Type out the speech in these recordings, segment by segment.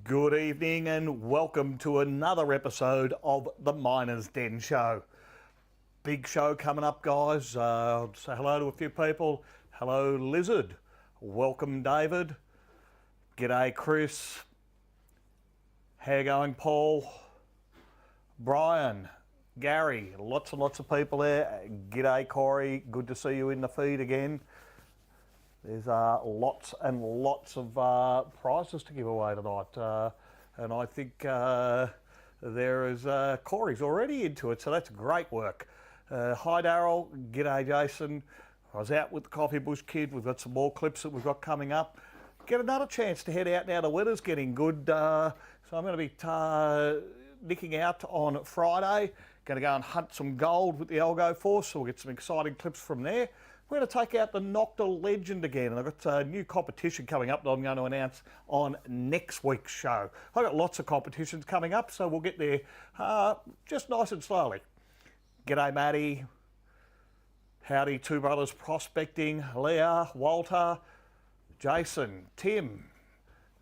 Good evening and welcome to another episode of the Miner's Den Show. Big show coming up, guys. Say hello to a few people. Hello, Lizard. Welcome, David. G'day, Chris. How you going, Paul? Brian, Gary, lots and lots of people there. G'day, Corey. Good to see you in the feed again. There's lots and lots of prizes to give away tonight, and I think there is Corey's already into it, so that's great work. Hi Daryl, g'day Jason. I was out with the Coffee Bush Kid. We've got some more clips that we've got coming up. Get another chance to head out now. The weather's getting good, so I'm going to be nicking out on Friday. Going to go and hunt some gold with the Algo Force, so we'll get some exciting clips from there. We're going to take out the Nocta Legend again, and I've got a new competition coming up that I'm going to announce on next week's show. I've got lots of competitions coming up, so we'll get there just nice and slowly. G'day, Matty. Howdy, Two Brothers Prospecting. Leah, Walter, Jason, Tim.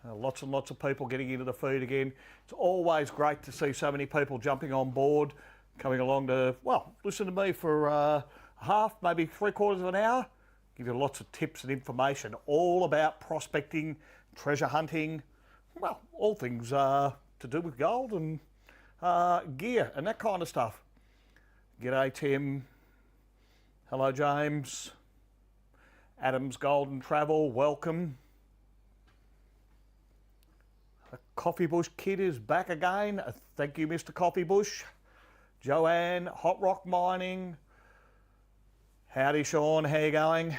Lots and lots of people getting into the feed again. It's always great to see so many people jumping on board, coming along to, well, listen to me for half, maybe 3/4 of an hour. Give you lots of tips and information all about prospecting, treasure hunting, well, all things to do with gold and gear and that kind of stuff. G'day, Tim. Hello, James. Adam's Golden Travel, welcome. The Coffee Bush Kid is back again. Thank you, Mr. Coffee Bush. Joanne, Hot Rock Mining. Howdy, Sean. How you going?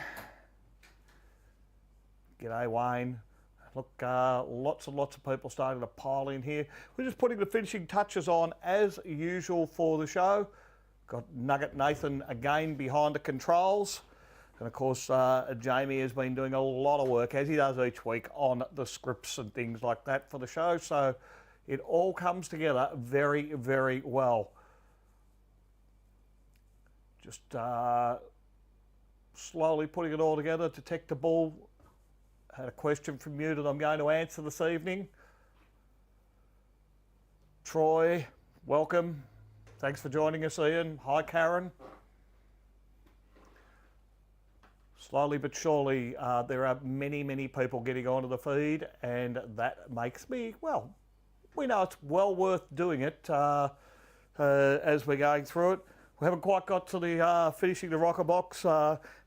G'day, Wayne. Look, lots and lots of people starting to pile in here. We're just putting the finishing touches on as usual for the show. Got Nugget Nathan again behind the controls. And of course, Jamie has been doing a lot of work, as he does each week, on the scripts and things like that for the show. So it all comes together very, very well. Just slowly putting it all together. Detectable had a question from you that I'm going to answer this evening. Troy, welcome. Thanks for joining us, Ian. Hi, Karen. Slowly but surely, there are many, many people getting onto the feed, and that makes me, well, we know it's well worth doing it as we're going through it. We haven't quite got to the finishing the rocker box,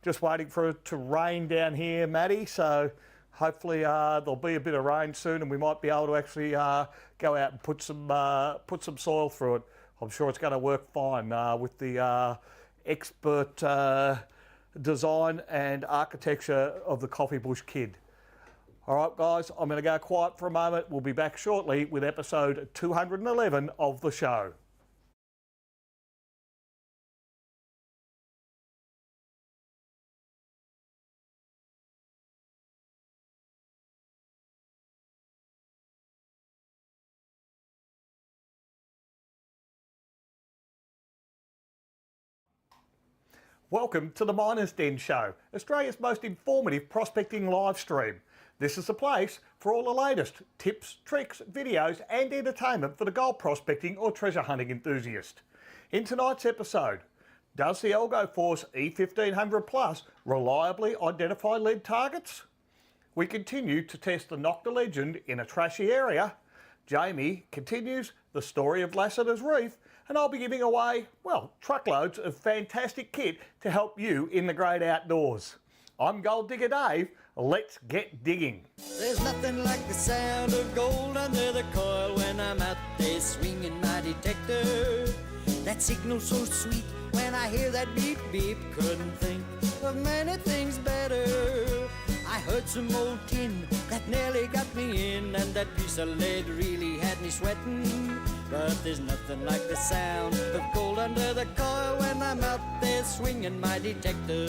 just waiting for it to rain down here, Maddie, so hopefully there'll be a bit of rain soon and we might be able to actually go out and put some soil through it. I'm sure it's going to work fine with the expert design and architecture of the Coffee Bush Kid. All right, guys, I'm going to go quiet for a moment. We'll be back shortly with episode 211 of the show. Welcome to the Miner's Den Show, Australia's most informative prospecting live stream. This is the place for all the latest tips, tricks, videos and entertainment for the gold prospecting or treasure hunting enthusiast. In tonight's episode, does the Algo Force E1500 Plus reliably identify lead targets? We continue to test the Nocta Legend in a trashy area. Jamie continues the story of Lassiter's Reef, and I'll be giving away, well, truckloads of fantastic kit to help you in the great outdoors. I'm Gold Digger Dave. Let's get digging. There's nothing like the sound of gold under the coil when I'm out there swinging my detector. That signal's so sweet when I hear that beep beep. Couldn't think of many things better. I heard some old tin that nearly got me in, and that piece of lead really had me sweating. But there's nothing like the sound of gold under the coil when I'm out there swinging my detector.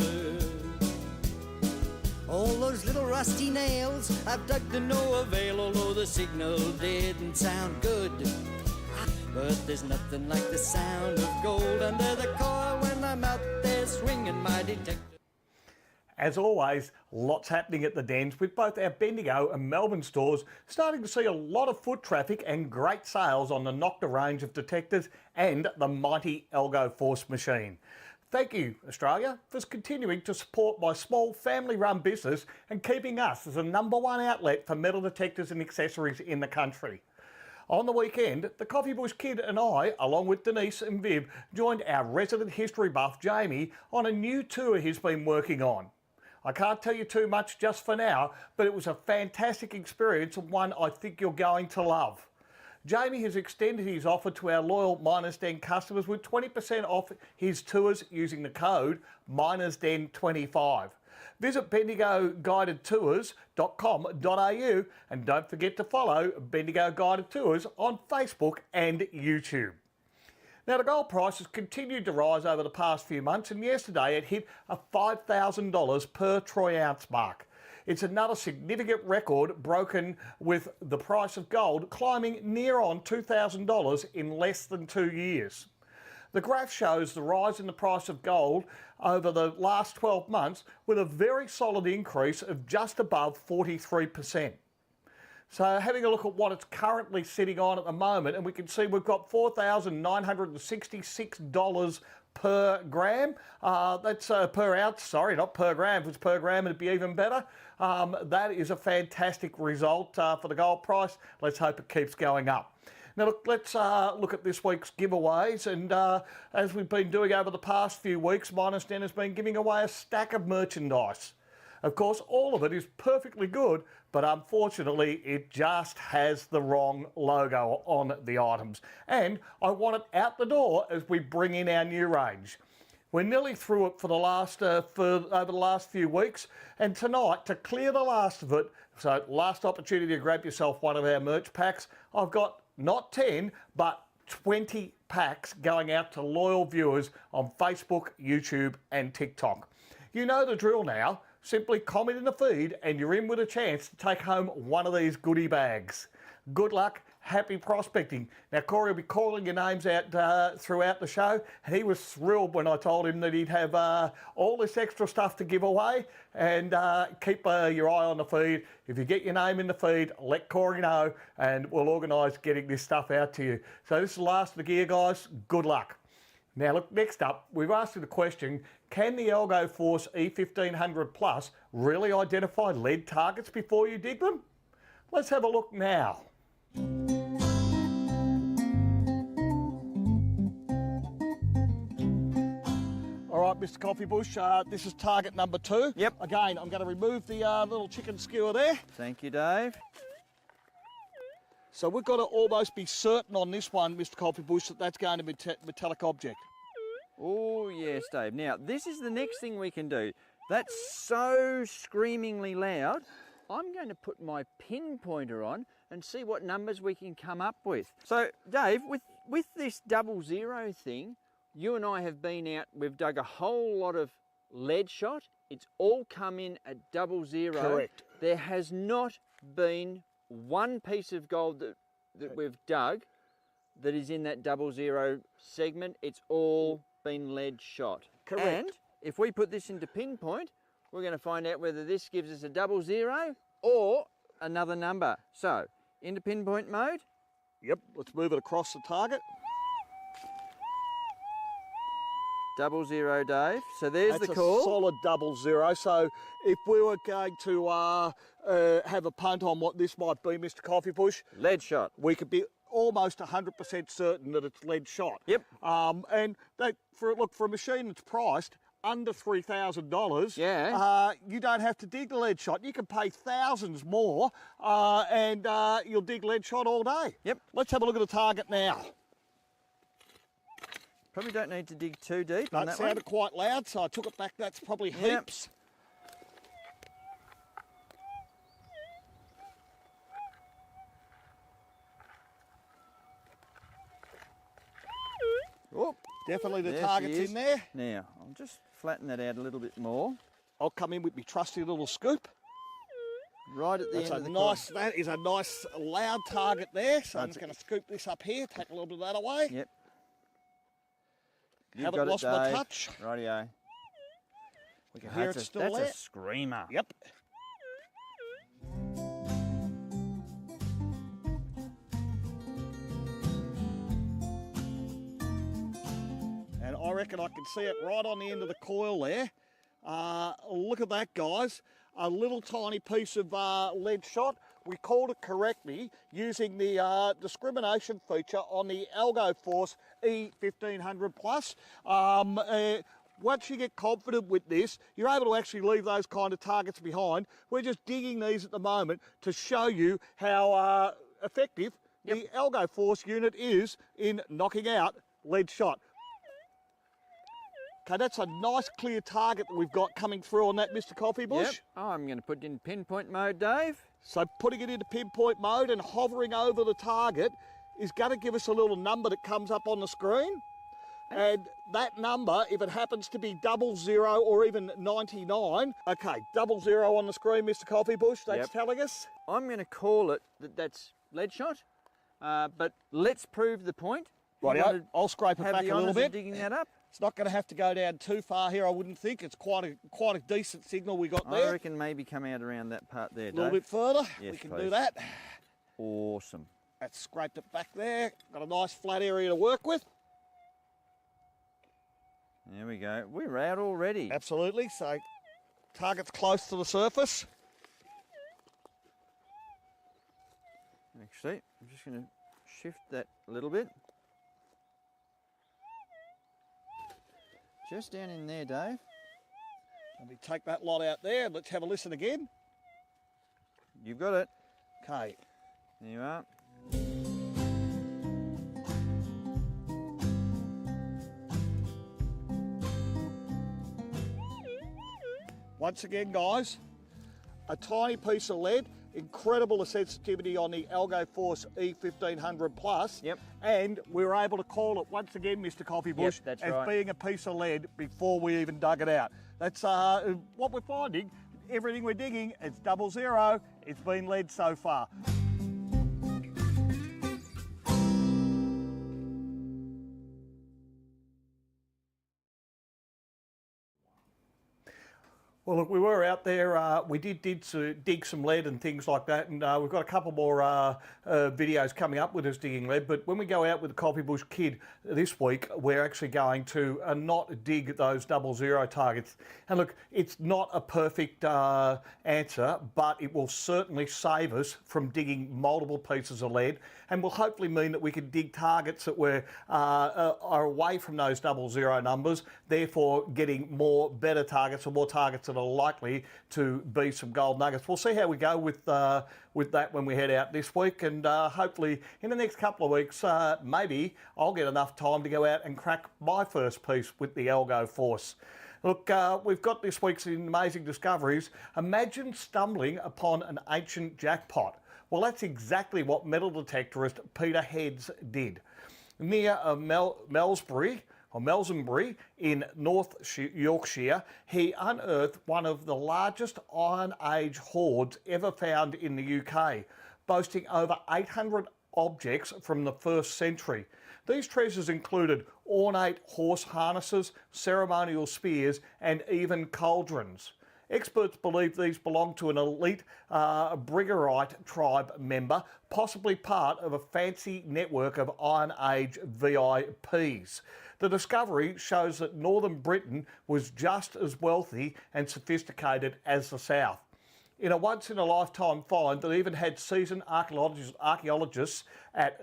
All those little rusty nails I've dug to no avail, although the signal didn't sound good. But there's nothing like the sound of gold under the coil when I'm out there swinging my detector. As always, lots happening at the Dens with both our Bendigo and Melbourne stores starting to see a lot of foot traffic and great sales on the Nocta range of detectors and the mighty Algo Force machine. Thank you, Australia, for continuing to support my small family-run business and keeping us as the #1 outlet for metal detectors and accessories in the country. On the weekend, the Coffee Bush Kid and I, along with Denise and Viv, joined our resident history buff Jamie on a new tour he's been working on. I can't tell you too much just for now, but it was a fantastic experience and one I think you're going to love. Jamie has extended his offer to our loyal Miners Den customers with 20% off his tours using the code MinersDen25. Visit bendigoguidedtours.com.au and don't forget to follow Bendigo Guided Tours on Facebook and YouTube. Now, the gold price has continued to rise over the past few months, and yesterday it hit a $5,000 per troy ounce mark. It's another significant record broken, with the price of gold climbing near on $2,000 in less than 2 years. The graph shows the rise in the price of gold over the last 12 months with a very solid increase of just above 43%. So having a look at what it's currently sitting on at the moment, and we can see we've got $4,966 per gram. That's per ounce, sorry, not per gram. If it's per gram, it'd be even better. That is a fantastic result for the gold price. Let's hope it keeps going up. Now look, let's look at this week's giveaways, and as we've been doing over the past few weeks, Miners Den has been giving away a stack of merchandise. Of course, all of it is perfectly good, but unfortunately it just has the wrong logo on the items. And I want it out the door as we bring in our new range. We're nearly through it for the last over the last few weeks, and tonight, to clear the last of it, so last opportunity to grab yourself one of our merch packs, I've got not 10, but 20 packs going out to loyal viewers on Facebook, YouTube and TikTok. You know the drill now. Simply comment in the feed and you're in with a chance to take home one of these goodie bags. Good luck, happy prospecting. Now Corey will be calling your names out throughout the show, and he was thrilled when I told him that he'd have all this extra stuff to give away, and keep your eye on the feed. If you get your name in the feed, let Corey know and we'll organise getting this stuff out to you. So this is the last of the gear, guys. Good luck. Now look, next up, we've asked you the question, can the Algo Force E1500 Plus really identify lead targets before you dig them? Let's have a look now. All right, Mr. Coffee Bush, this is target number 2. Yep. Again, I'm going to remove the little chicken skewer there. Thank you, Dave. So we've got to almost be certain on this one, Mr. Coffee Bush, that that's going to be a metallic object. Oh, yes, Dave. Now, this is the next thing we can do. That's so screamingly loud. I'm going to put my pinpointer on and see what numbers we can come up with. So, Dave, with this 00 thing, you and I have been out, we've dug a whole lot of lead shot. It's all come in at 00. Correct. There has not been one piece of gold that we've dug that is in that 00 segment. It's all been lead shot. Correct. And if we put this into pinpoint, we're going to find out whether this gives us a 00 or another number. So, into pinpoint mode. Yep, let's move it across the target. 00, Dave. So there's That's the call. a solid 00. So if we were going to have a punt on what this might be, Mr. Coffee Bush, Lead shot. we could be almost 100% certain that it's lead shot. Yep. And for a machine that's priced under $3,000, Yeah. you don't have to dig the lead shot. You can pay thousands more, and you'll dig lead shot all day. Yep. Let's have a look at the target now. Probably don't need to dig too deep on That that one. sounded quite loud, so I took it back. That's probably Yep. heaps. Oh, Definitely the there she target's is. in there. Now, I'll just flatten that out a little bit more. I'll come in with my trusty little scoop. Right at the That's end a of the nice. That is a nice loud target there. So I'm That's just going to scoop this up here, take a little bit of that away. Yep. You've Haven't got lost it, my Dave. touch. Rightio. We can hear it still there. That's a screamer. Yep. And I reckon I can see it right on the end of the coil there. Look at that, guys. A little tiny piece of lead shot. We called it correctly using the discrimination feature on the Algo Force E1500 Plus. Once you get confident with this, you're able to actually leave those kind of targets behind. We're just digging these at the moment to show you how effective the Algo Force unit is in knocking out lead shot. Okay, that's a nice clear target that we've got coming through on that, Mr. Coffee Bush. Yep. Oh, I'm going to put it in pinpoint mode, Dave. So putting it into pinpoint mode and hovering over the target is going to give us a little number that comes up on the screen. And that number, if it happens to be 00 or even 99, okay, 00 on the screen, Mr. Coffee Bush, that's telling us. I'm going to call it that's lead shot, but let's prove the point. Right, I'll scrape it back a little bit. Digging that up. It's not going to have to go down too far here, I wouldn't think. It's quite a decent signal we got there. I reckon maybe come out around that part there, Dave. A little bit further, yes, we can please. do that. Awesome. That's scraped it back there. Got a nice flat area to work with. There we go. We're out already. Absolutely. So target's close to the surface. Actually, I'm just going to shift that a little bit. Just down in there, Dave. Let me take that lot out there. Let's have a listen again. You've got it. Okay. There you are. Once again, guys, a tiny piece of lead, incredible sensitivity on the Algo Force E1500 Plus. Yep. And we were able to call it once again, Mr. Coffee Bush, that's as right. being a piece of lead before we even dug it out. That's what we're finding. Everything we're digging, it's 00. It's been lead so far. Well, look, we were out there. We did dig some lead and things like that, and we've got a couple more videos coming up with us digging lead. But when we go out with the Coffee Bush Kid this week, we're actually going to not dig those 00 targets. And look, it's not a perfect answer, but it will certainly save us from digging multiple pieces of lead, and will hopefully mean that we can dig targets that are away from those 00 numbers, therefore getting better targets or more targets that are likely to be some gold nuggets. We'll see how we go with that when we head out this week, and hopefully in the next couple of weeks, maybe I'll get enough time to go out and crack my first piece with the Algo Force. Look, we've got this week's amazing discoveries. Imagine stumbling upon an ancient jackpot. Well, that's exactly what metal detectorist Peter Heads did. Near Melsbury in North Yorkshire, he unearthed one of the largest Iron Age hoards ever found in the UK, boasting over 800 objects from the 1st century. These treasures included ornate horse harnesses, ceremonial spears, and even cauldrons. Experts believe these belong to an elite Briggerite tribe member, possibly part of a fancy network of Iron Age VIPs. The discovery shows that Northern Britain was just as wealthy and sophisticated as the South. In a once-in-a-lifetime find that even had seasoned archaeologists at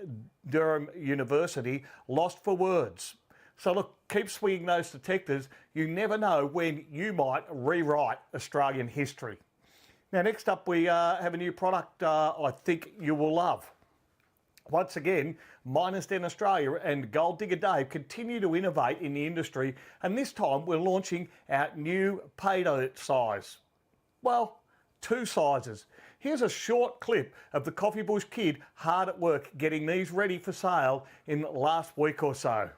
Durham University lost for words. So look, keep swinging those detectors. You never know when you might rewrite Australian history. Now, next up, we have a new product I think you will love. Once again, Miners Den Australia and Gold Digger Dave continue to innovate in the industry, and this time we're launching our new pay dirt size. Well, 2 sizes. Here's a short clip of the Coffee Bush Kid hard at work getting these ready for sale in the last week or so.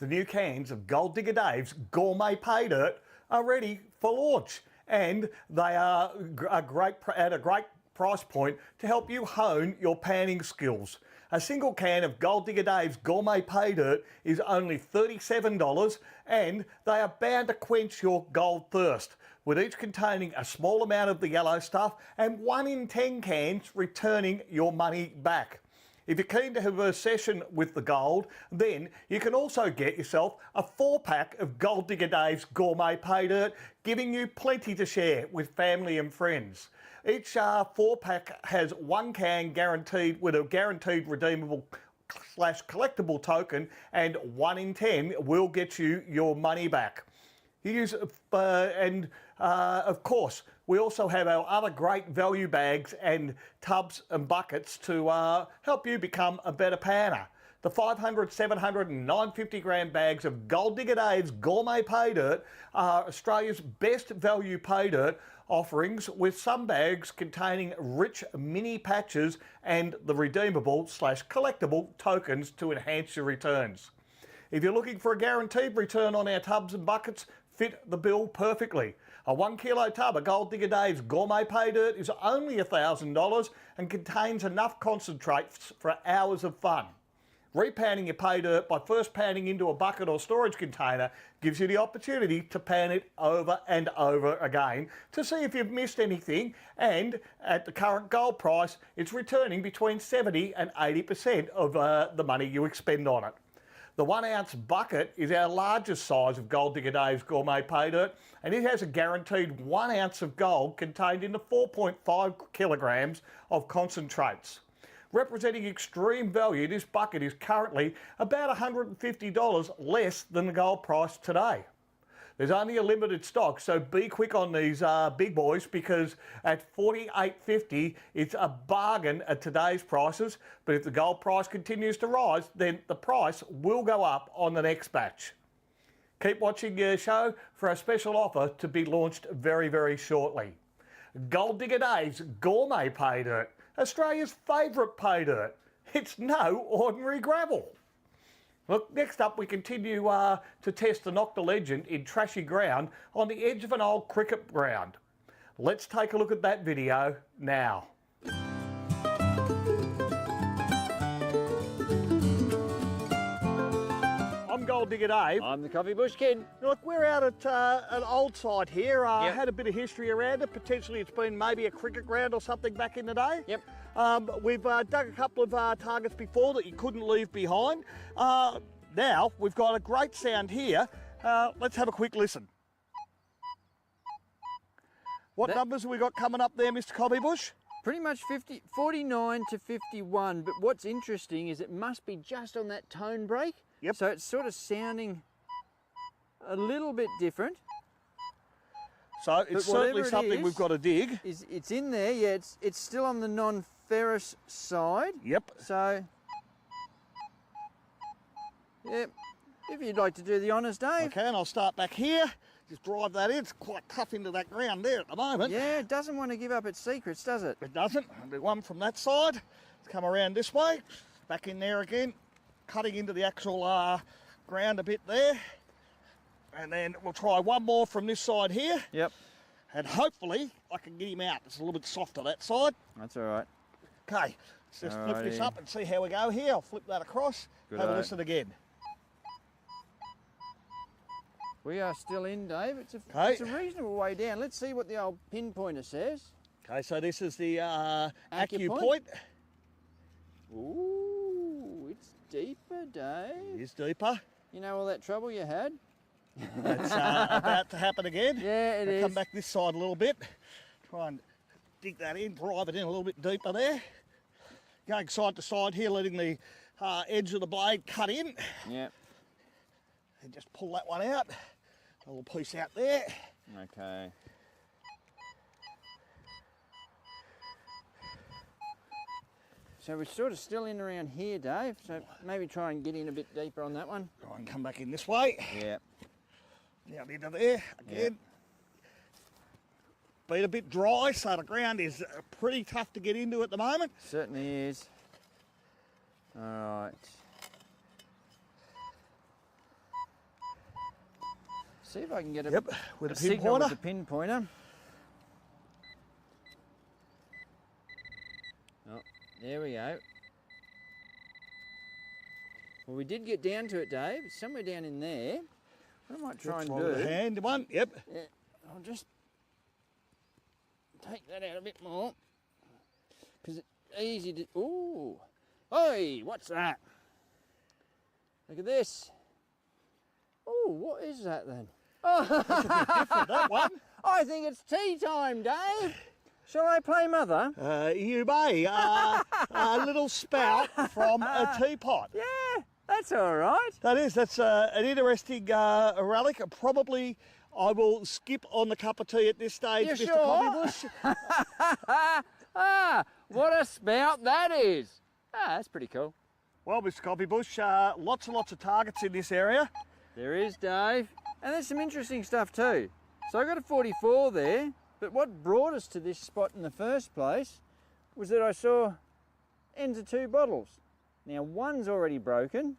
the new cans of Gold Digger Dave's Gourmet Pay Dirt are ready for launch, and they are at a great price point to help you hone your panning skills. A single can of Gold Digger Dave's Gourmet Pay Dirt is only $37, and they are bound to quench your gold thirst, with each containing a small amount of the yellow stuff and 1 in 10 cans returning your money back. If you're keen to have a session with the gold, then you can also get yourself a 4-pack of Gold Digger Dave's Gourmet Pay Dirt, giving you plenty to share with family and friends. Each 4-pack has 1 can guaranteed with a guaranteed redeemable / collectible token, and 1 in 10 will get you your money back. You use of course, we also have our other great value bags and tubs and buckets to help you become a better panner. The 500, 700 and 950 gram bags of Gold Digger Dave's Gourmet Pay Dirt are Australia's best value pay dirt offerings, with some bags containing rich mini patches and the redeemable / collectible tokens to enhance your returns. If you're looking for a guaranteed return on our tubs and buckets, fit the bill perfectly. A 1 kilo tub of Gold Digger Dave's Gourmet Pay Dirt is only $1,000 and contains enough concentrates for hours of fun. Repanning your pay dirt by first panning into a bucket or storage container gives you the opportunity to pan it over and over again to see if you've missed anything, and at the current gold price, it's returning between 70 and 80% of the money you expend on it. The 1 ounce bucket is our largest size of Gold Digger Dave's Gourmet Pay Dirt, and it has a guaranteed 1 ounce of gold contained in the 4.5 kilograms of concentrates. Representing extreme value, this bucket is currently about $150 less than the gold price today. There's only a limited stock, so be quick on these big boys, because at $48.50 it's a bargain at today's prices, but if the gold price continues to rise, then the price will go up on the next batch. Keep watching your show for a special offer to be launched very, very shortly. Gold Digger Dave's Gourmet Pay Dirt, Australia's favourite pay dirt. It's no ordinary gravel. Look, next up we continue to test the Nocta Legend in trashy ground on the edge of an old cricket ground. Let's take a look at that video now. I'm Gold Digger Dave. I'm the Coffee Bush Kid. Look, we're out at an old site here. Had a bit of history around it. Potentially it's been maybe a cricket ground or something back in the day. Yep. We've dug a couple of targets before that you couldn't leave behind. Now we've got a great sound here. Let's have a quick listen. What numbers have we got coming up there, Mr. Coffee Bush? Pretty much 49 to 51, but what's interesting is it must be just on that tone break. Yep. So it's sort of sounding a little bit different. So it's certainly something we've got to dig. It's in there, yeah, it's still on the non-ferrous side. Yep. So, yeah, if you'd like to do the honours, Dave. Okay, and I'll start back here. Just drive that in. It's quite tough into that ground there at the moment. Yeah, it doesn't want to give up its secrets, does it? It doesn't. I'll do one from that side. Let's come around this way. Back in there again. Cutting into the actual ground a bit there. And then we'll try one more from this side here. Yep. And hopefully I can get him out. It's a little bit softer that side. That's all right. Okay, let's just lift this up and see how we go here. I'll flip that across. Have a listen again. We are still in, Dave. It's a reasonable way down. Let's see what the old pinpointer says. Okay, so this is the AccuPoint. Ooh, it's deeper, Dave. It is deeper. You know all that trouble you had? It's about to happen again. Yeah, it is. Come back this side a little bit. Try and dig that in, drive it in a little bit deeper there. Going side to side here, letting the edge of the blade cut in. Yeah. And just pull that one out. A little piece out there. Okay. So we're sort of still in around here, Dave. So maybe try and get in a bit deeper on that one. Try and come back in this way. Yeah. Down into there again. Yeah. Been a bit dry, so the ground is pretty tough to get into at the moment. Certainly is. All right. see if I can get a, Yep, with a a signal pinpointer. with the pinpointer. Oh, there we go. Well, we did get down to it, Dave. It's somewhere down in there. What I might try and With do... the hand one, yep. Yeah, I'll just take that out a bit more. Because it's easy to... Ooh! Hey, what's that? Look at this. Oh, what is that then? Different, that one. I think it's tea time, Dave. Shall I play mother? You may. A little spout from a teapot. Yeah, that's all right. That is, that's an interesting relic. Probably I will skip on the cup of tea at this stage, You Mr. sure? Coffee Bush. Ah, what a spout that is. Ah, that's pretty cool. Well, Mr. Coffee Bush, lots and lots of targets in this area. There is, Dave. And there's some interesting stuff too. So I got a 44 there, but what brought us to this spot in the first place was that I saw ends of 2 bottles. Now one's already broken,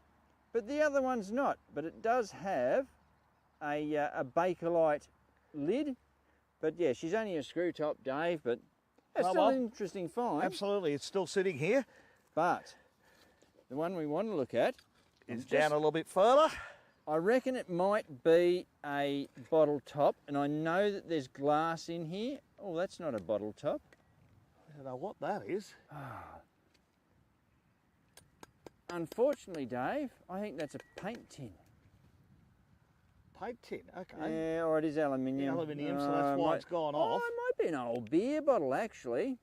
but the other one's not. But it does have a Bakelite lid. But yeah, she's only a screw top, Dave, but it's still an interesting find. Absolutely, it's still sitting here. But the one we want to look at Is down a little bit further. I reckon it might be a bottle top, and I know that there's glass in here. Oh, that's not a bottle top. I don't know what that is. Unfortunately, Dave, I think that's a paint tin. Paint tin, okay. Yeah, or it is aluminium. Aluminium, so that's why it's gone off. Oh, it might be an old beer bottle, actually.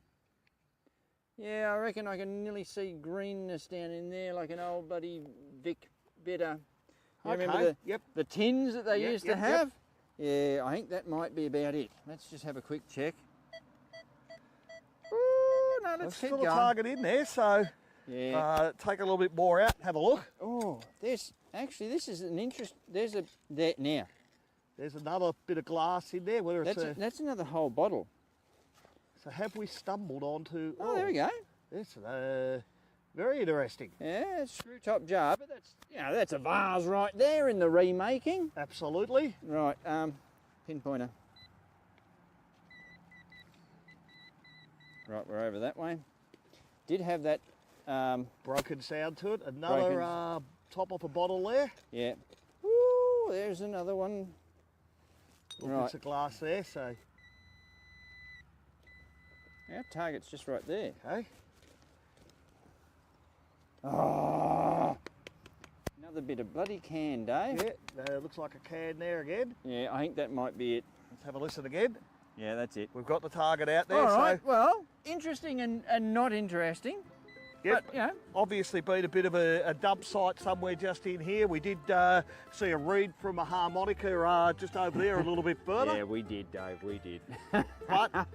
Yeah, I reckon I can nearly see greenness down in there, like an old bloody Vic Bitter. You remember the tins that they used to have? Yeah, I think that might be about it. Let's just have a quick check. Ooh, no, let's keep still going. a target in there, so Yeah. take a little bit more out, have a look. Oh, this is an interest. Now. There's another bit of glass in there. Whether it's That's another whole bottle. So have we stumbled onto? Oh, there we go. It's very interesting. Yeah, screw top jar, but that's a vase right there in the remaking. Absolutely. Right, pinpointer. Right, we're over that way. Did have that. Broken sound to it. Another top off a bottle there. Yeah. Ooh, there's another one. Little bits of glass there. So. Our target's just right there. Okay. Oh, another bit of bloody can, Dave. Yeah, looks like a can there again. Yeah, I think that might be it. Let's have a listen again. Yeah, that's it. We've got the target out there. All right, so well, interesting and not interesting. Yep. But, you know. Obviously been a bit of a dump site somewhere just in here. We did see a reed from a harmonica just over there a little bit further. Yeah, we did, Dave, we did. But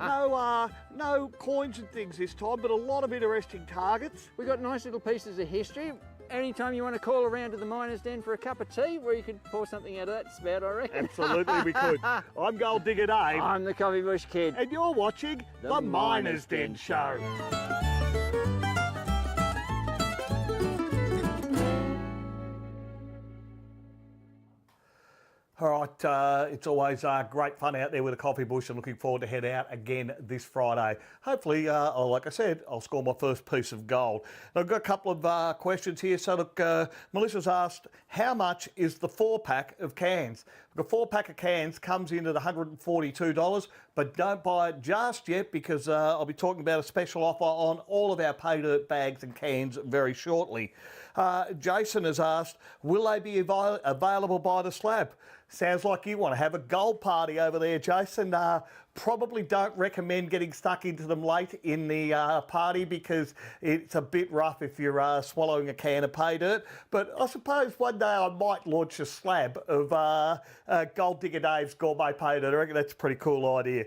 no coins and things this time, but a lot of interesting targets. We got nice little pieces of history. Anytime you want to call around to the Miners' Den for a cup of tea, where you could pour something out of that spout, I reckon. Absolutely we could. I'm Gold Digger Dave. I'm the Coffee Bush Kid. And you're watching The Miners' Den Show. All right, it's always great fun out there with a coffee bush and looking forward to head out again this Friday. Hopefully, like I said, I'll score my first piece of gold. Now, I've got a couple of questions here. So look, Melissa's asked, how much is the 4-pack of cans? The 4-pack of cans comes in at $142, but don't buy it just yet because I'll be talking about a special offer on all of our pay dirt bags and cans very shortly. Jason has asked, will they be available by the slab? Sounds like you want to have a gold party over there, Jason. Probably don't recommend getting stuck into them late in the party because it's a bit rough if you're swallowing a can of pay dirt. But I suppose one day I might launch a slab of Gold Digger Dave's Gourmet Pay Dirt. I reckon that's a pretty cool idea.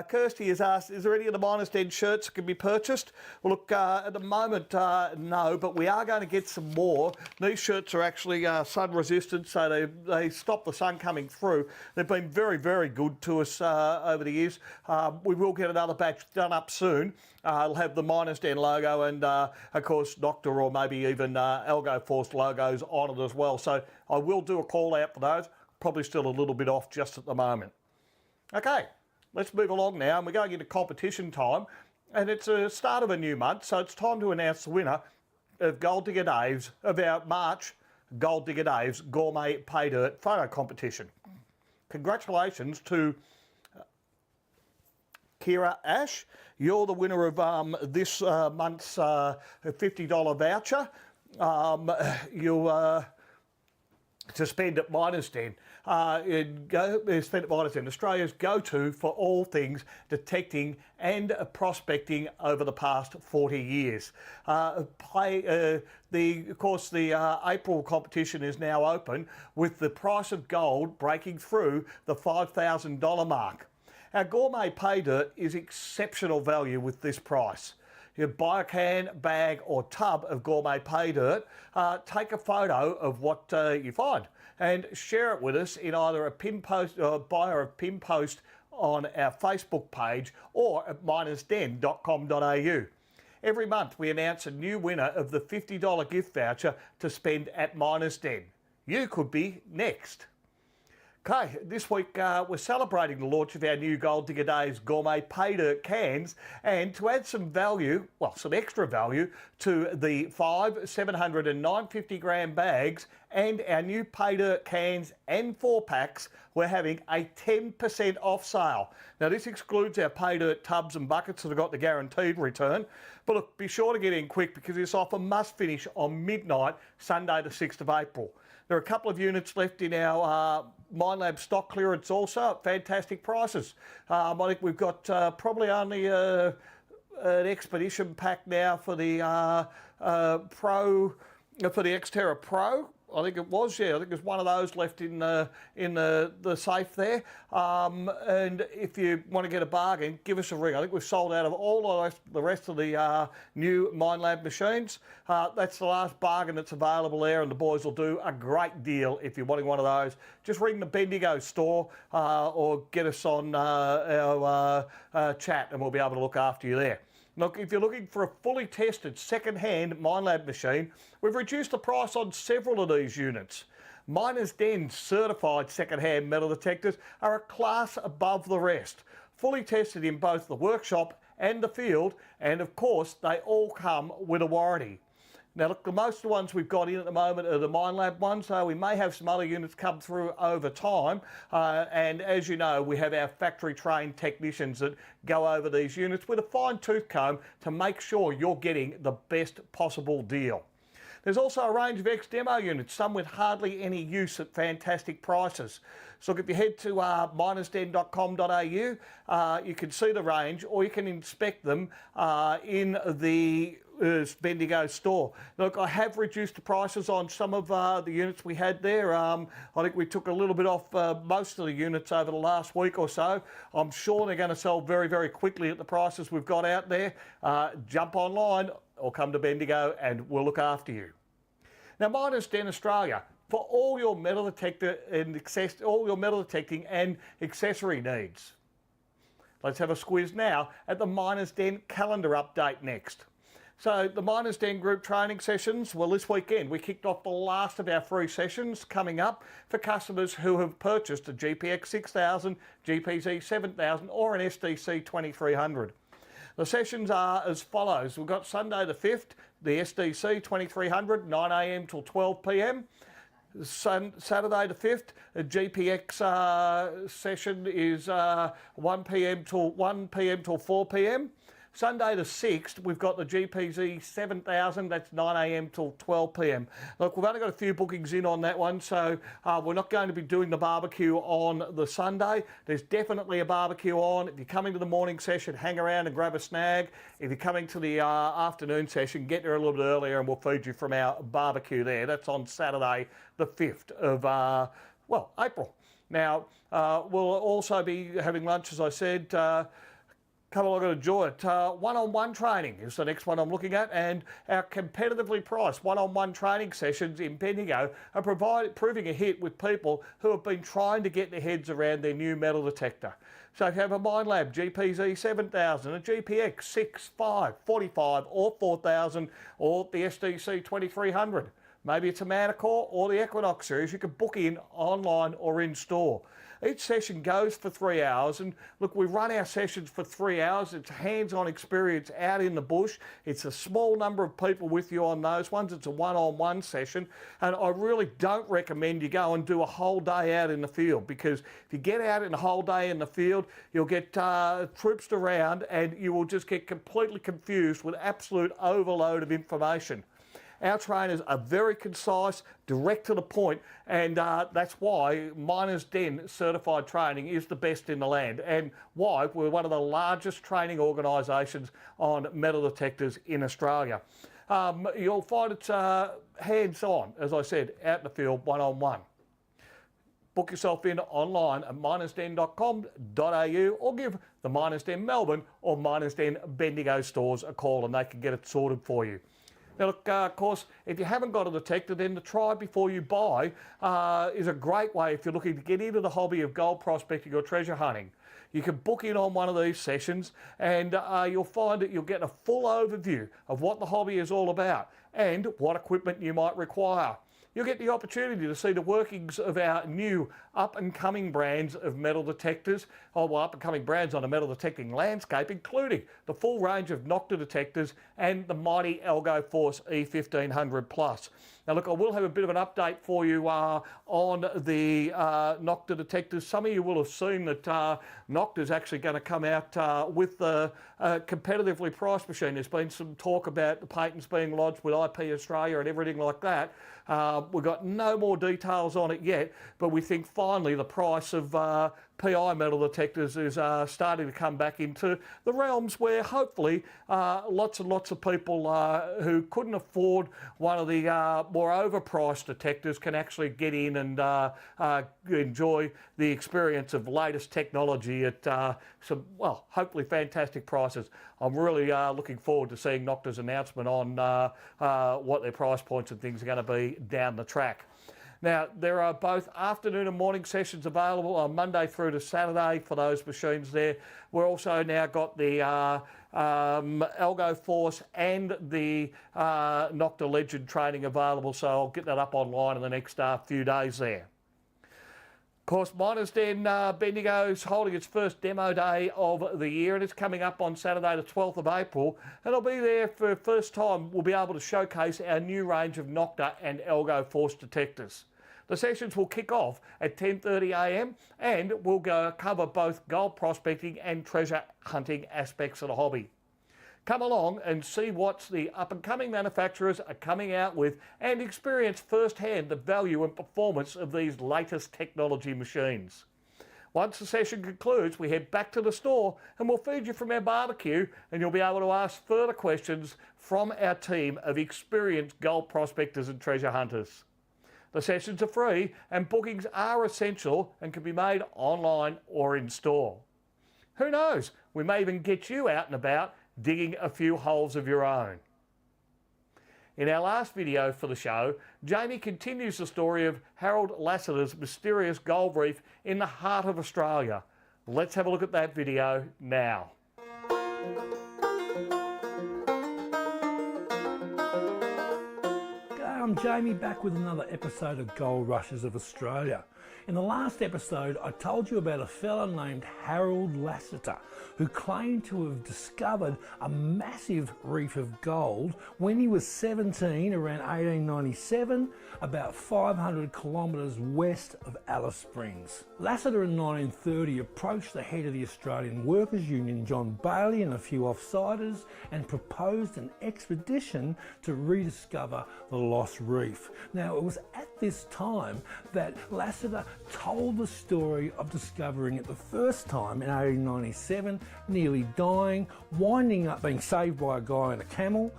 Kirsty has asked, is there any of the Miners' Den shirts that can be purchased? Well, look, at the moment, no, but we are going to get some more. These shirts are actually sun resistant, so they stop the sun coming through. They've been very, very good to us over the years. We will get another batch done up soon. It'll have the Miners' Den logo and, of course, Nocta or maybe even Algo Force logos on it as well. So I will do a call out for those. probably still a little bit off just at the moment. Okay, let's move along now, and we're going into competition time, and it's the start of a new month, so it's time to announce the winner of Gold Digger Dave's, of our March Gold Digger Dave's Gourmet Pay Dirt Photo Competition. Congratulations to Kira Ash. You're the winner of this month's $50 voucher. You'll to spend at Miners Den. Spend at Miners Den, Australia's go-to for all things detecting and prospecting over the past 40 years. Of course, the April competition is now open, with the price of gold breaking through the $5,000 mark. Our gourmet pay dirt is exceptional value with this price. You buy a can, bag or tub of gourmet pay dirt, take a photo of what you find and share it with us in either a pin post or via a pin post on our Facebook page or at minersden.com.au. Every month we announce a new winner of the $50 gift voucher to spend at Miners Den. You could be next. Okay, this week we're celebrating the launch of our new Gold Digger Dave's Gourmet Pay Dirt cans, and to add some value, well, some extra value to the 5, 700 and 950 gram bags and our new pay dirt cans and 4-packs, we're having a 10% off sale. Now this excludes our pay dirt tubs and buckets that have got the guaranteed return, but look, be sure to get in quick because this offer must finish on midnight, Sunday the 6th of April. There are a couple of units left in our Minelab stock clearance also at fantastic prices. I think we've got probably only an expedition pack now for the for the Xterra Pro. I think it was, yeah. I think there's one of those left in the safe there. And if you want to get a bargain, give us a ring. I think we've sold out of all of the rest of the new Minelab machines. That's the last bargain that's available there, and the boys will do a great deal if you're wanting one of those. Just ring the Bendigo store or get us on our chat, and we'll be able to look after you there. Look, if you're looking for a fully tested second-hand Minelab machine, we've reduced the price on several of these units. Miners Den certified second-hand metal detectors are a class above the rest, fully tested in both the workshop and the field, and of course they all come with a warranty. Now look, the most of the ones we've got in at the moment are the Minelab ones, so we may have some other units come through over time. And as you know, we have our factory trained technicians that go over these units with a fine tooth comb to make sure you're getting the best possible deal. There's also a range of ex-demo units, some with hardly any use at fantastic prices. So look, if you head to minersden.com.au, you can see the range, or you can inspect them in the Bendigo store. Look, I have reduced the prices on some of the units we had there. I think we took a little bit off most of the units over the last week or so. I'm sure they're going to sell very, very quickly at the prices we've got out there. Jump online or come to Bendigo and we'll look after you. Now, Miners Den Australia, for all your metal detector and all your metal detecting and accessory needs. Let's have a squiz now at the Miners Den calendar update next. So the Miners Den group training sessions, well, this weekend we kicked off the last of our free sessions coming up for customers who have purchased a GPX 6000, GPZ 7000 or an SDC 2300. The sessions are as follows. We've got Sunday the 5th, the SDC 2300, 9 a.m. till 12 p.m. Saturday the 5th, a GPX session is 1 p.m. till 4 p.m. Sunday the 6th, we've got the GPZ 7000, that's 9 a.m. till 12 p.m. Look, we've only got a few bookings in on that one, so we're not going to be doing the barbecue on the Sunday. There's definitely a barbecue on. If you're coming to the morning session, hang around and grab a snag. If you're coming to the afternoon session, get there a little bit earlier and we'll feed you from our barbecue there. That's on Saturday the 5th of, April. Now, we'll also be having lunch, as I said, come along and enjoy it. One-on-one training is the next one I'm looking at, and our competitively priced one-on-one training sessions in Bendigo are proving a hit with people who have been trying to get their heads around their new metal detector. So if you have a Minelab GPZ 7000, a GPX 6, 5, 45 or 4000 or the SDC 2300, Maybe it's a Manticore or the Equinox series. You can book in online or in store. Each session goes for 3 hours, and look, we run our sessions for 3 hours. It's a hands-on experience out in the bush. It's a small number of people with you on those ones. It's a one-on-one session, and I really don't recommend you go and do a whole day out in the field, because if you get out in a whole day in the field, you'll get troopsed around and you will just get completely confused with absolute overload of information. Our trainers are very concise, direct to the point, and that's why Miners Den certified training is the best in the land, and why we're one of the largest training organisations on metal detectors in Australia. You'll find it's hands-on, as I said, out in the field, one-on-one. Book yourself in online at minersden.com.au, or give the Miners Den Melbourne or Miners Den Bendigo stores a call and they can get it sorted for you. Now look, of course, if you haven't got a detector, then the try before you buy is a great way if you're looking to get into the hobby of gold prospecting or treasure hunting. You can book in on one of these sessions, and you'll find that you'll get a full overview of what the hobby is all about and what equipment you might require. You'll get the opportunity to see the workings of our new up-and-coming brands of metal detectors, up-and-coming brands on the metal detecting landscape, including the full range of Nocta detectors and the mighty Algo Force E1500 Plus. Now look, I will have a bit of an update for you on the Nocta detectors. Some of you will have seen that Nocta is actually going to come out with the competitively priced machine. There's been some talk about the patents being lodged with IP Australia and everything like that. We've got no more details on it yet, but we think finally the price of PI metal detectors is starting to come back into the realms where hopefully lots and lots of people who couldn't afford one of the more overpriced detectors can actually get in and enjoy the experience of latest technology at some, well, hopefully fantastic prices. I'm really looking forward to seeing Nocta's announcement on what their price points and things are going to be down the track. Now, there are both afternoon and morning sessions available on Monday through to Saturday for those machines there. We're also now got the Algo Force and the Nocta Legend training available, so I'll get that up online in the next few days there. Of course, Miners Den Bendigo is holding its first demo day of the year, and it's coming up on Saturday the 12th of April, and I'll be there for the first time. We'll be able to showcase our new range of Nocta and Algo Force detectors. The sessions will kick off at 10:30 a.m. and we'll cover both gold prospecting and treasure hunting aspects of the hobby. Come along and see what the up-and-coming manufacturers are coming out with and experience firsthand the value and performance of these latest technology machines. Once the session concludes, we head back to the store and we'll feed you from our barbecue, and you'll be able to ask further questions from our team of experienced gold prospectors and treasure hunters. The sessions are free and bookings are essential and can be made online or in store. Who knows, we may even get you out and about digging a few holes of your own. In our last video for the show, Jamie continues the story of Harold Lassiter's mysterious gold reef in the heart of Australia. Let's have a look at that video now. I'm Jamie, back with another episode of Gold Rushes of Australia. In the last episode, I told you about a fella named Harold Lassiter who claimed to have discovered a massive reef of gold when he was 17 around 1897, about 500 kilometres west of Alice Springs. Lassiter in 1930 approached the head of the Australian Workers' Union, John Bailey, and a few offsiders and proposed an expedition to rediscover the lost reef. Now, it was at this time that Lassiter told the story of discovering it the first time in 1897, nearly dying, winding up being saved by a guy on a camel,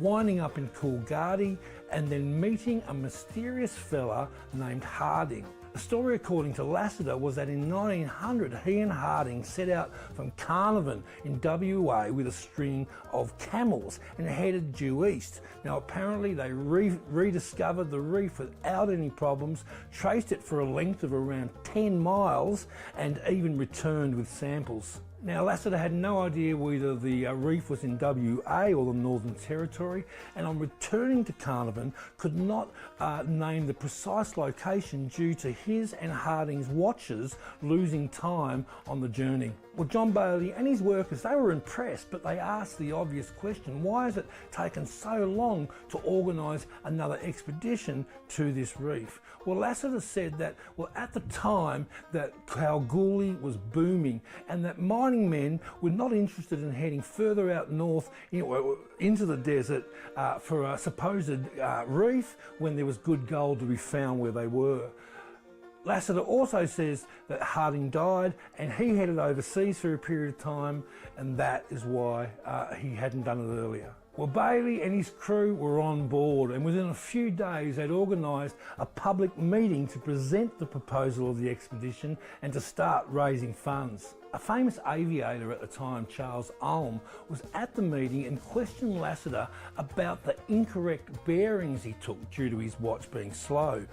winding up in Coolgardie, and then meeting a mysterious fella named Harding. The story, according to Lassiter, was that in 1900 he and Harding set out from Carnarvon in WA with a string of camels and headed due east. Now apparently they rediscovered the reef without any problems, traced it for a length of around 10 miles and even returned with samples. Now, Lassiter had no idea whether the reef was in WA or the Northern Territory, and on returning to Carnarvon could not name the precise location due to his and Harding's watches losing time on the journey. Well, John Bailey and his workers, they were impressed, but they asked the obvious question: why has it taken so long to organise another expedition to this reef? Well, Lassiter said that, well, at the time that Kalgoorlie was booming and that mining men were not interested in heading further out north into the desert for a supposed reef when there was good gold to be found where they were. Lassiter also says that Harding died and he headed overseas for a period of time, and that is why he hadn't done it earlier. Well, Bailey and his crew were on board, and within a few days they'd organised a public meeting to present the proposal of the expedition and to start raising funds. A famous aviator at the time, Charles Ulm, was at the meeting and questioned Lassiter about the incorrect bearings he took due to his watch being slow.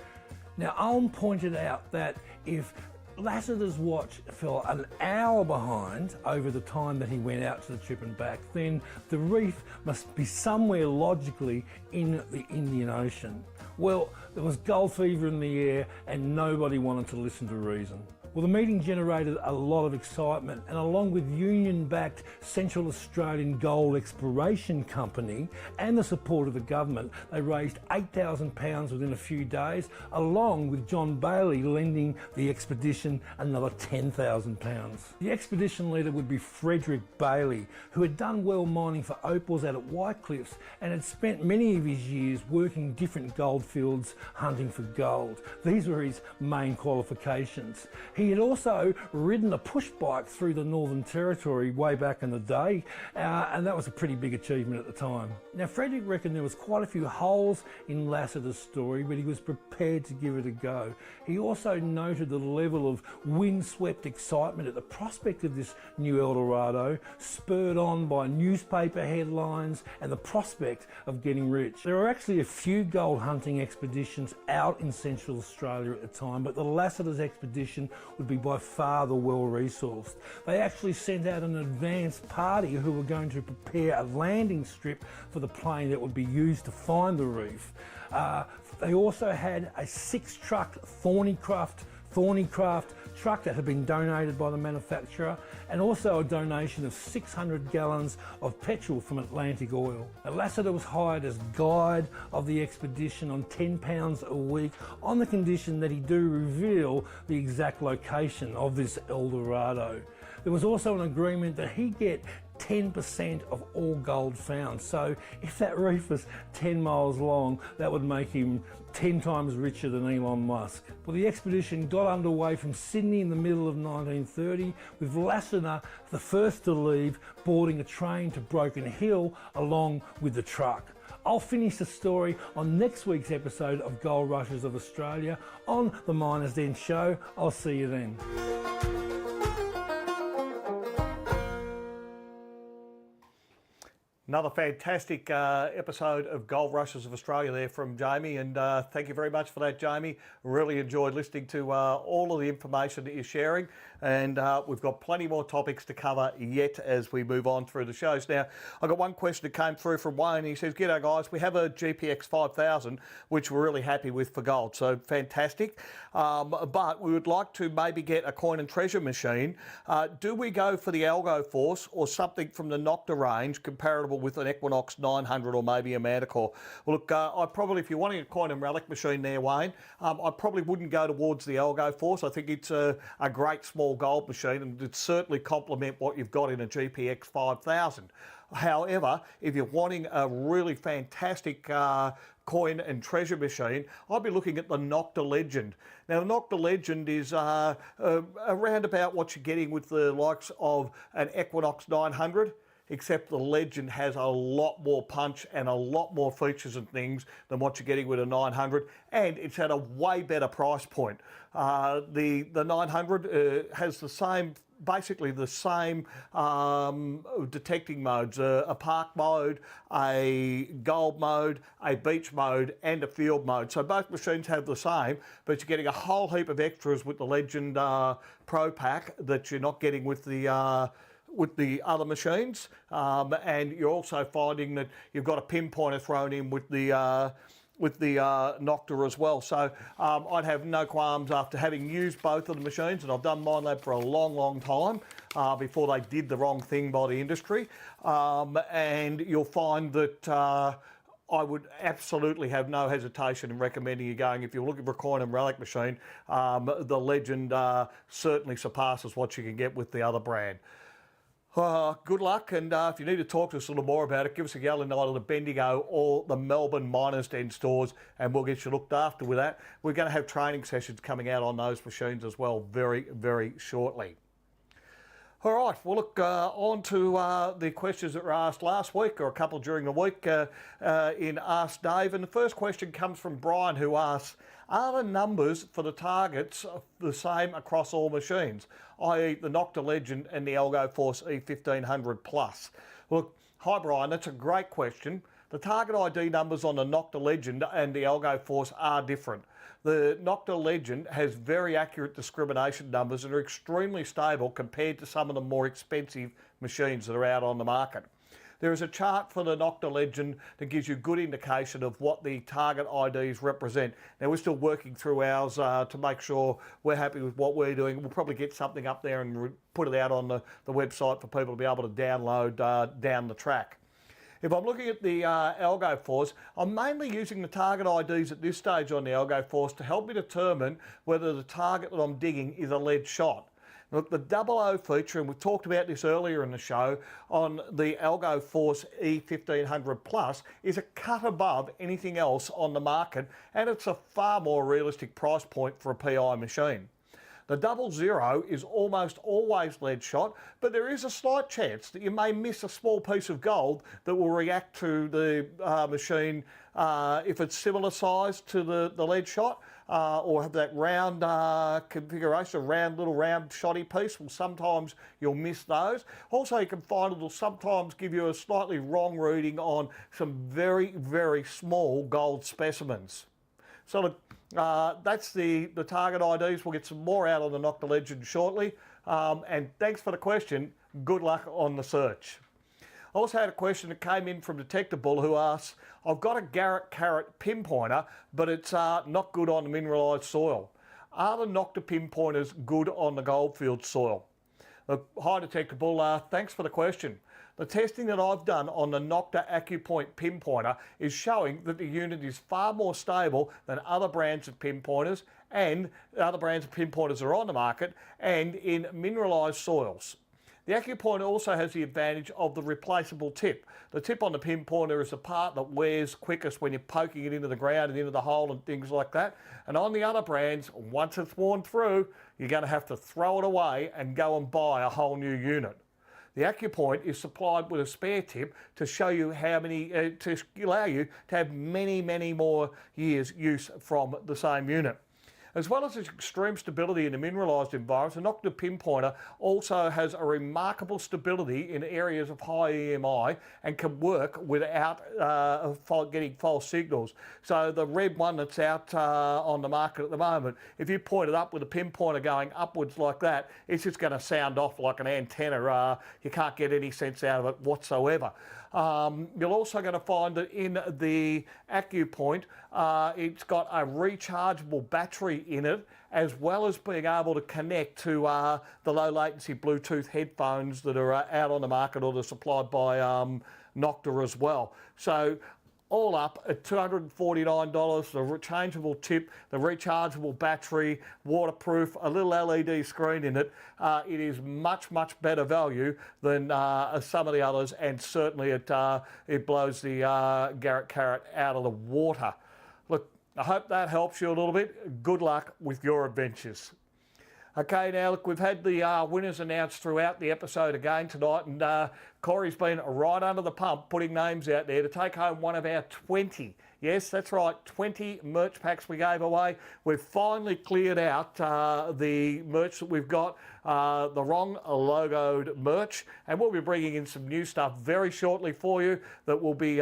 Now, Ulm pointed out that if Lassiter's watch fell an hour behind over the time that he went out to the trip and back, then the reef must be somewhere logically in the Indian Ocean. Well, there was gold fever in the air and nobody wanted to listen to reason. Well, the meeting generated a lot of excitement, and along with union-backed Central Australian Gold Exploration Company and the support of the government, they raised £8,000 within a few days, along with John Bailey lending the expedition another £10,000. The expedition leader would be Frederick Bailey, who had done well mining for opals out at Whitecliffs and had spent many of his years working different gold fields hunting for gold. These were his main qualifications. He had also ridden a push bike through the Northern Territory way back in the day, and that was a pretty big achievement at the time. Now, Frederick reckoned there was quite a few holes in Lassiter's story, but he was prepared to give it a go. He also noted the level of windswept excitement at the prospect of this new El Dorado, spurred on by newspaper headlines and the prospect of getting rich. There were actually a few gold hunting expeditions out in Central Australia at the time, but the Lassiter's expedition would be by far the well-resourced. They actually sent out an advance party who were going to prepare a landing strip for the plane that would be used to find the reef. They also had a 6-truck Thornycraft truck that had been donated by the manufacturer, and also a donation of 600 gallons of petrol from Atlantic Oil. Now, Lassiter was hired as guide of the expedition on £10 a week on the condition that he do reveal the exact location of this El Dorado. There was also an agreement that he get 10% of all gold found. So if that reef was 10 miles long, that would make him 10 times richer than Elon Musk. Well, the expedition got underway from Sydney in the middle of 1930, with Lassiter the first to leave, boarding a train to Broken Hill along with the truck. I'll finish the story on next week's episode of Gold Rushes of Australia on the Miners' Den show. I'll see you then. Another fantastic episode of Gold Rushes of Australia there from Jamie, and thank you very much for that, Jamie. Really enjoyed listening to all of the information that you're sharing, and we've got plenty more topics to cover yet as we move on through the shows. Now, I've got one question that came through from Wayne. He says, "G'day guys, we have a GPX 5000, which we're really happy with for gold, so fantastic, but we would like to maybe get a coin and treasure machine. Do we go for the Algo Force or something from the Nocta range comparable with an Equinox 900 or maybe a Manticore?" Well, look, I probably, if you're wanting a coin and relic machine there, Wayne, I probably wouldn't go towards the Algo Force. I think it's a great small gold machine, and it'd certainly complement what you've got in a GPX 5000. However, if you're wanting a really fantastic coin and treasure machine, I'd be looking at the Nocta Legend. Now, the Nocta Legend is around about what you're getting with the likes of an Equinox 900, except the Legend has a lot more punch and a lot more features and things than what you're getting with a 900, and it's at a way better price point. The 900 has the same, basically the same detecting modes, a park mode, a gold mode, a beach mode, and a field mode. So both machines have the same, but you're getting a whole heap of extras with the Legend Pro Pack that you're not getting with the with the other machines, and you're also finding that you've got a pinpointer thrown in with the Nocta as well. So I'd have no qualms after having used both of the machines, and I've done Minelab for a long time before they did the wrong thing by the industry, and you'll find that I would absolutely have no hesitation in recommending you going, if you're looking for a coin and relic machine, the Legend certainly surpasses what you can get with the other brand. Good luck, and if you need to talk to us a little more about it, give us a yell in either the Bendigo or the Melbourne Miners Den stores, and we'll get you looked after with that. We're going to have training sessions coming out on those machines as well very shortly. All right, we'll look on to the questions that were asked last week, or a couple during the week in Ask Dave. And the first question comes from Brian, who asks, are the numbers for the targets the same across all machines, i.e. the Nocta Legend and the Algo Force E1500 Plus? Look, hi Brian, that's a great question. The target ID numbers on the Nocta Legend and the Algo Force are different. The Nocta Legend has very accurate discrimination numbers and are extremely stable compared to some of the more expensive machines that are out on the market. There is a chart for the Nocta Legend that gives you good indication of what the target IDs represent. Now, we're still working through ours to make sure we're happy with what we're doing. We'll probably get something up there and put it out on the website for people to be able to download down the track. If I'm looking at the Algo Force, I'm mainly using the target IDs at this stage on the Algo Force to help me determine whether the target that I'm digging is a lead shot. Look, the 00 feature, and we talked about this earlier in the show, on the Algo Force E1500 Plus is a cut above anything else on the market, and it's a far more realistic price point for a PI machine. The 00 is almost always lead shot, but there is a slight chance that you may miss a small piece of gold that will react to the machine if it's similar size to the lead shot, or have that round configuration, little round shotty piece. Well, sometimes you'll miss those. Also, you can find it'll sometimes give you a slightly wrong reading on some very small gold specimens. So look, that's the target IDs. We'll get some more out on the Nocta Legend shortly. And thanks for the question. Good luck on the search. I also had a question that came in from Detectable, who asks, I've got a Garrett Carrot pinpointer, but it's not good on the mineralised soil. Are the Nocta pinpointers good on the goldfield soil? Hi Detectable, thanks for the question. The testing that I've done on the Nocta AccuPoint pinpointer is showing that the unit is far more stable than other brands of pinpointers, and other brands of pinpointers are on the market, and in mineralised soils. The AccuPoint also has the advantage of the replaceable tip. The tip on the pinpointer is the part that wears quickest when you're poking it into the ground and into the hole and things like that. And on the other brands, once it's worn through, you're going to have to throw it away and go and buy a whole new unit. The AccuPoint is supplied with a spare tip to show you how many, to allow you to have many more years use from the same unit. As well as its extreme stability in a mineralised environment, the Nocta pinpointer also has a remarkable stability in areas of high EMI and can work without getting false signals. So the red one that's out on the market at the moment, if you point it up with a pinpointer going upwards like that, it's just going to sound off like an antenna. You can't get any sense out of it whatsoever. You're also going to find that in the AccuPoint, it's got a rechargeable battery in it, as well as being able to connect to the low latency Bluetooth headphones that are out on the market or they're supplied by Nocta as well. So all up at $249, the rechangeable tip, the rechargeable battery, waterproof, a little LED screen in it. It is much better value than some of the others, and certainly it blows the Garrett Carrot out of the water. Look, I hope that helps you a little bit. Good luck with your adventures. Okay, now look, we've had the winners announced throughout the episode again tonight, and Corey's been right under the pump putting names out there to take home one of our 20 Yes, that's right, 20 merch packs we gave away. We've finally cleared out the merch that we've got, the wrong logoed merch, and we'll be bringing in some new stuff very shortly for you that will be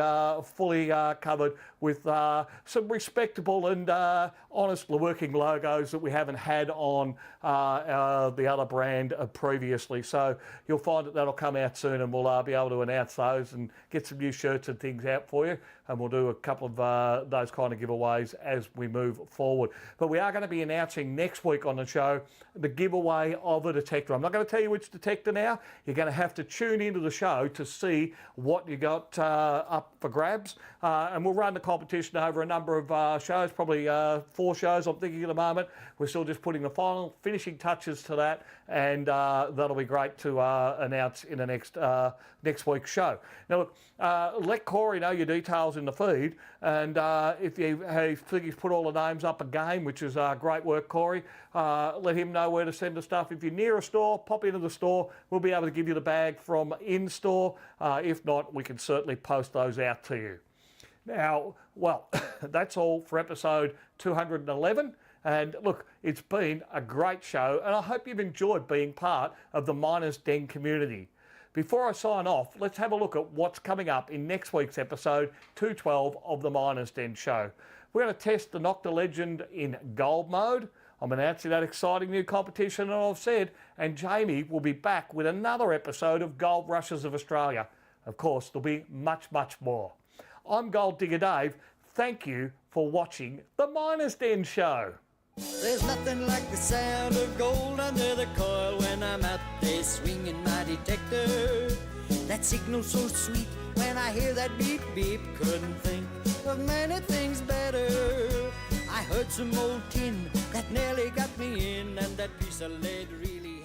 fully covered with some respectable and honest working logos that we haven't had on the other brand previously. So you'll find that that'll come out soon, and we'll be able to announce those and get some new shirts and things out for you, and we'll do a couple of those kind of giveaways as we move forward. But we are going to be announcing next week on the show the giveaway of a detector. I'm not going to tell you which detector now. You're going to have to tune into the show to see what you got up for grabs, and we'll run the competition over a number of shows, probably 4 shows I'm thinking at the moment. We're still just putting the final finishing touches to that, and that'll be great to announce in the next week's show. Now look, let Corey know your details in the feed, and if you think he's put all the names up again, which is great work, Corey, let him know where to send the stuff. If you're near a store, pop into the store. We'll be able to give you the bag from in-store. If not, we can certainly post those out to you. Now, well, that's all for episode 211. And look, it's been a great show, and I hope you've enjoyed being part of the Miners' Den community. Before I sign off, let's have a look at what's coming up in next week's episode 212 of the Miners' Den show. We're going to test the Nocta Legend in gold mode. I'm announcing that exciting new competition, and I've said, and Jamie will be back with another episode of Gold Rushes of Australia. Of course, there'll be much, much more. I'm Gold Digger Dave. Thank you for watching the Miners' Den show. There's nothing like the sound of gold under the coil when I'm out there swinging my detector. That signal so sweet when I hear that beep beep. Couldn't think of many things better. I heard some old tin that nearly got me in, and that piece of lead really